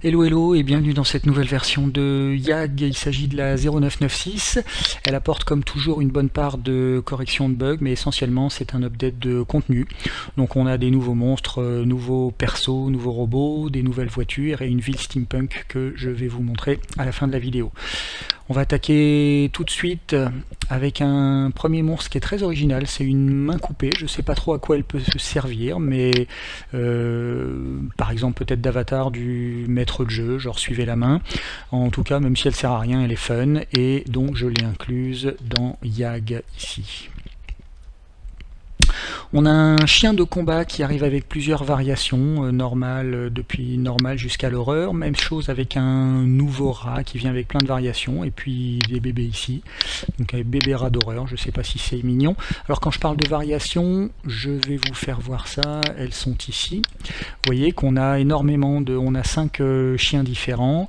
Hello hello et bienvenue dans cette nouvelle version de YAG. Il s'agit de la 0996. Elle apporte comme toujours une bonne part de correction de bugs, mais essentiellement c'est un update de contenu. Donc on a des nouveaux monstres, nouveaux persos, nouveaux robots, des nouvelles voitures et une ville steampunk que je vais vous montrer à la fin de la vidéo. On va attaquer tout de suite avec un premier monstre qui est très original, c'est une main coupée. Je ne sais pas trop à quoi elle peut se servir, mais par exemple peut-être d'avatar du maître de jeu, genre suivez la main. En tout cas, même si elle sert à rien, elle est fun, et donc je l'ai incluse dans YAG ici. On a un chien de combat qui arrive avec plusieurs variations, normales, depuis normal jusqu'à l'horreur. Même chose avec un nouveau rat qui vient avec plein de variations, et puis des bébés ici. Donc un bébé rat d'horreur, je ne sais pas si c'est mignon. Alors quand je parle de variations, je vais vous faire voir ça, elles sont ici. Vous voyez qu'on a énormément de... On a 5 chiens différents,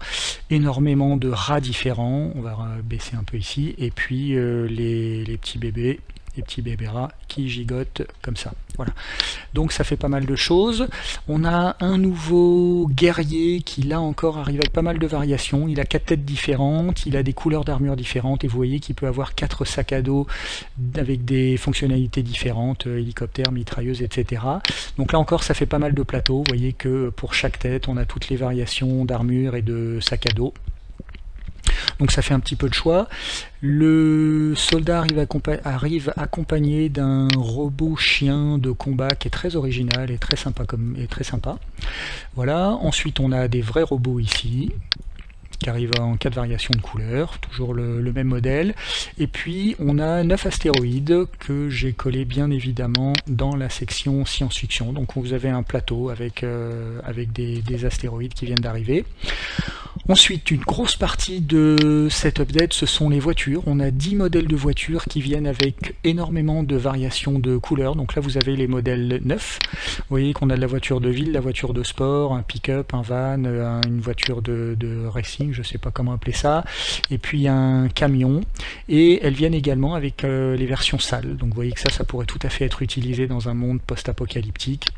énormément de rats différents, on va baisser un peu ici, et puis les petits bébés. Les petits bébés rats qui gigotent comme ça. Voilà. Donc ça fait pas mal de choses. On a un nouveau guerrier qui là encore arrive avec pas mal de variations. Il a 4 têtes différentes, il a des couleurs d'armure différentes, et vous voyez qu'il peut avoir 4 sacs à dos avec des fonctionnalités différentes, hélicoptère, mitrailleuse, etc. Donc là encore ça fait pas mal de plateaux. Vous voyez que pour chaque tête on a toutes les variations d'armure et de sacs à dos. Donc ça fait un petit peu de choix. Le soldat arrive accompagné d'un robot chien de combat qui est très original et très sympa. Voilà. Ensuite on a des vrais robots ici qui arrivent en 4 variations de couleurs, toujours le même modèle. Et puis on a 9 astéroïdes que j'ai collés bien évidemment dans la section science-fiction. Donc vous avez un plateau avec des astéroïdes qui viennent d'arriver. Ensuite, une grosse partie de cet update, ce sont les voitures. On a 10 modèles de voitures qui viennent avec énormément de variations de couleurs. Donc là, vous avez les modèles neufs. Vous voyez qu'on a de la voiture de ville, la voiture de sport, un pick-up, un van, une voiture de racing, je ne sais pas comment appeler ça, et puis un camion. Et elles viennent également avec les versions sales. Donc vous voyez que ça pourrait tout à fait être utilisé dans un monde post-apocalyptique.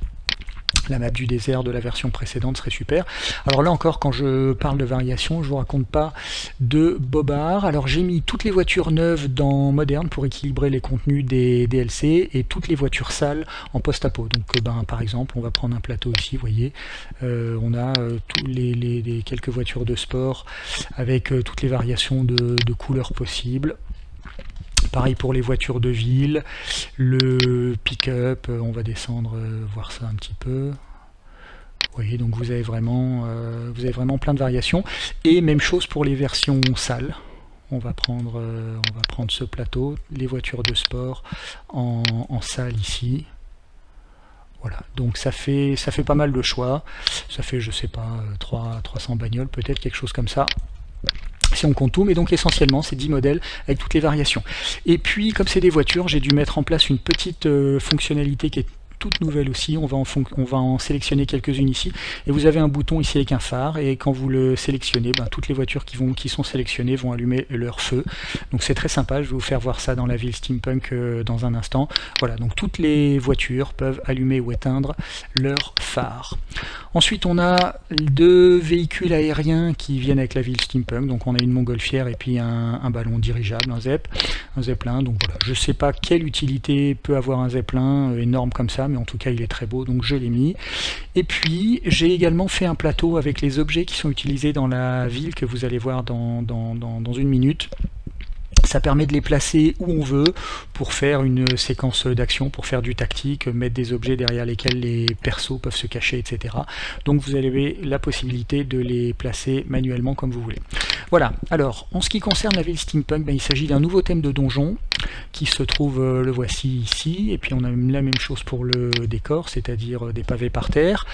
La map du désert de la version précédente serait super. Alors là encore, quand je parle de variation, je vous raconte pas de bobard. Alors j'ai mis toutes les voitures neuves dans moderne pour équilibrer les contenus des DLC, et toutes les voitures sales en post-apo. Donc par exemple, on va prendre un plateau ici, vous voyez, on a tous les quelques voitures de sport avec toutes les variations de couleurs possibles. Pareil pour les voitures de ville, le pick-up, on va descendre, voir ça un petit peu. Vous voyez, donc vous avez vraiment plein de variations. Et même chose pour les versions sales. On va prendre ce plateau, les voitures de sport en salle ici. Voilà, donc ça fait pas mal de choix. Ça fait, je sais pas, 300 bagnoles peut-être, quelque chose comme ça. Si on compte tout, mais donc essentiellement c'est 10 modèles avec toutes les variations. Et puis comme c'est des voitures, j'ai dû mettre en place une petite fonctionnalité qui est toute nouvelle aussi. On va en sélectionner quelques-unes ici, et vous avez un bouton ici avec un phare, et quand vous le sélectionnez, toutes les voitures qui sont sélectionnées vont allumer leur feu. Donc c'est très sympa, je vais vous faire voir ça dans la ville steampunk dans un instant. Voilà, donc toutes les voitures peuvent allumer ou éteindre leur phare. Ensuite on a 2 véhicules aériens qui viennent avec la ville steampunk. Donc on a une montgolfière et puis un ballon dirigeable, un zeppelin. Donc voilà, je sais pas quelle utilité peut avoir un zeppelin énorme comme ça, mais en tout cas il est très beau, donc je l'ai mis. Et puis j'ai également fait un plateau avec les objets qui sont utilisés dans la ville, que vous allez voir dans une minute. Ça permet de les placer où on veut pour faire une séquence d'action, pour faire du tactique, mettre des objets derrière lesquels les persos peuvent se cacher, etc. Donc vous avez la possibilité de les placer manuellement comme vous voulez. Voilà, alors en ce qui concerne la ville steampunk, il s'agit d'un nouveau thème de donjon qui se trouve, le voici ici, et puis on a la même chose pour le décor, c'est-à-dire des pavés par terre.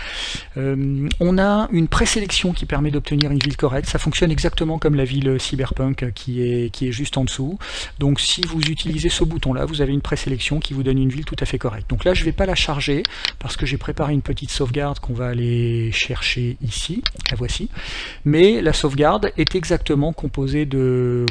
On a une présélection qui permet d'obtenir une ville correcte. Ça fonctionne exactement comme la ville cyberpunk qui est juste en dessous. Donc si vous utilisez ce bouton là, vous avez une présélection qui vous donne une ville tout à fait correcte. Donc là je ne vais pas la charger parce que j'ai préparé une petite sauvegarde qu'on va aller chercher ici, la voici. Mais la sauvegarde est exactement composée de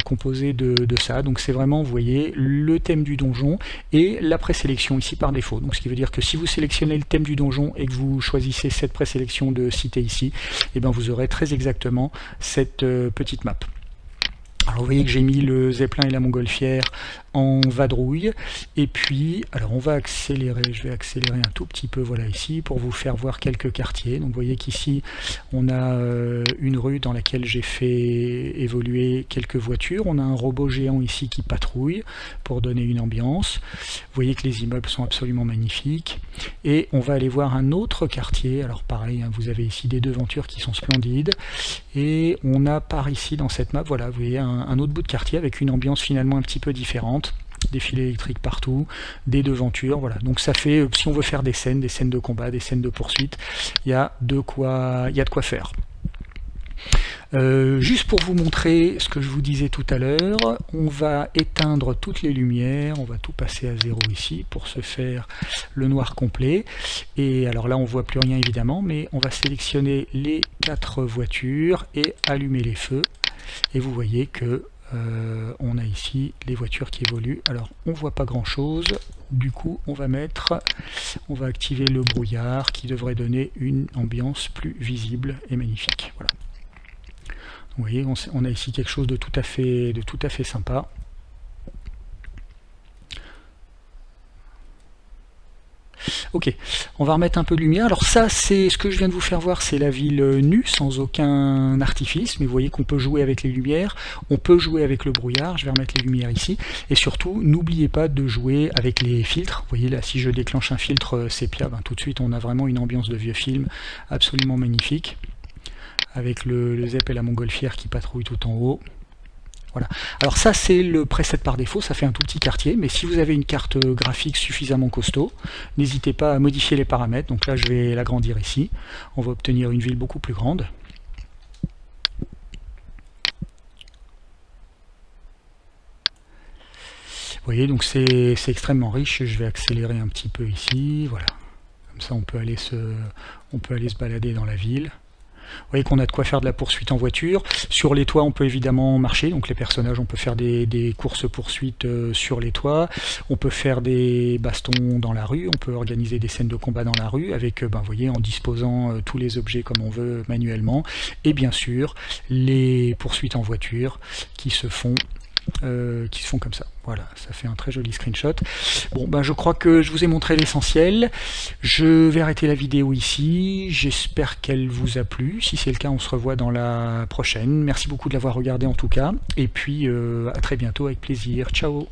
ça. Donc c'est vraiment, vous voyez, le thème du donjon et la présélection ici par défaut. Donc ce qui veut dire que si vous sélectionnez le thème du donjon et que vous choisissez cette présélection de cité ici, et bien vous aurez très exactement cette petite map. Alors vous voyez que j'ai mis le Zeppelin et la Montgolfière en vadrouille, et puis alors on va accélérer, je vais accélérer un tout petit peu, voilà ici, pour vous faire voir quelques quartiers. Donc vous voyez qu'ici on a une rue dans laquelle j'ai fait évoluer quelques voitures, on a un robot géant ici qui patrouille pour donner une ambiance. Vous voyez que les immeubles sont absolument magnifiques, et on va aller voir un autre quartier. Alors pareil, hein, vous avez ici des devantures qui sont splendides, et on a par ici dans cette map, voilà, vous voyez un autre bout de quartier avec une ambiance finalement un petit peu différente, des fils électriques partout, des devantures, voilà. Donc ça fait, si on veut faire des scènes de combat, des scènes de poursuite, il y a de quoi faire. Juste pour vous montrer ce que je vous disais tout à l'heure, on va éteindre toutes les lumières, on va tout passer à 0 ici pour se faire le noir complet. Et alors là on voit plus rien évidemment, mais on va sélectionner les 4 voitures et allumer les feux. Et vous voyez que on a ici les voitures qui évoluent. Alors on voit pas grand chose, du coup on va activer le brouillard qui devrait donner une ambiance plus visible et magnifique. Voilà. Vous voyez, on a ici quelque chose de tout à fait sympa. Ok, on va remettre un peu de lumière. Alors ça, c'est ce que je viens de vous faire voir, c'est la ville nue, sans aucun artifice, mais vous voyez qu'on peut jouer avec les lumières, on peut jouer avec le brouillard, je vais remettre les lumières ici, et surtout, n'oubliez pas de jouer avec les filtres. Vous voyez là, si je déclenche un filtre sépia, ben, tout de suite on a vraiment une ambiance de vieux film absolument magnifique, avec le Zepp et la Montgolfière qui patrouillent tout en haut. Voilà. Alors ça c'est le preset par défaut, ça fait un tout petit quartier, mais si vous avez une carte graphique suffisamment costaud, n'hésitez pas à modifier les paramètres. Donc là je vais l'agrandir ici, on va obtenir une ville beaucoup plus grande. Vous voyez, donc c'est extrêmement riche, je vais accélérer un petit peu ici, voilà. Comme ça on peut aller se balader dans la ville. Vous voyez qu'on a de quoi faire de la poursuite en voiture. Sur les toits, on peut évidemment marcher. Donc les personnages, on peut faire des courses-poursuites sur les toits. On peut faire des bastons dans la rue. On peut organiser des scènes de combat dans la rue avec, vous voyez, en disposant tous les objets comme on veut manuellement. Et bien sûr, les poursuites en voiture qui se font comme ça. Voilà, ça fait un très joli screenshot. Bon, ben je crois que je vous ai montré l'essentiel. Je vais arrêter la vidéo ici. J'espère qu'elle vous a plu. Si c'est le cas, on se revoit dans la prochaine. Merci beaucoup de l'avoir regardé en tout cas. Et puis, à très bientôt avec plaisir. Ciao!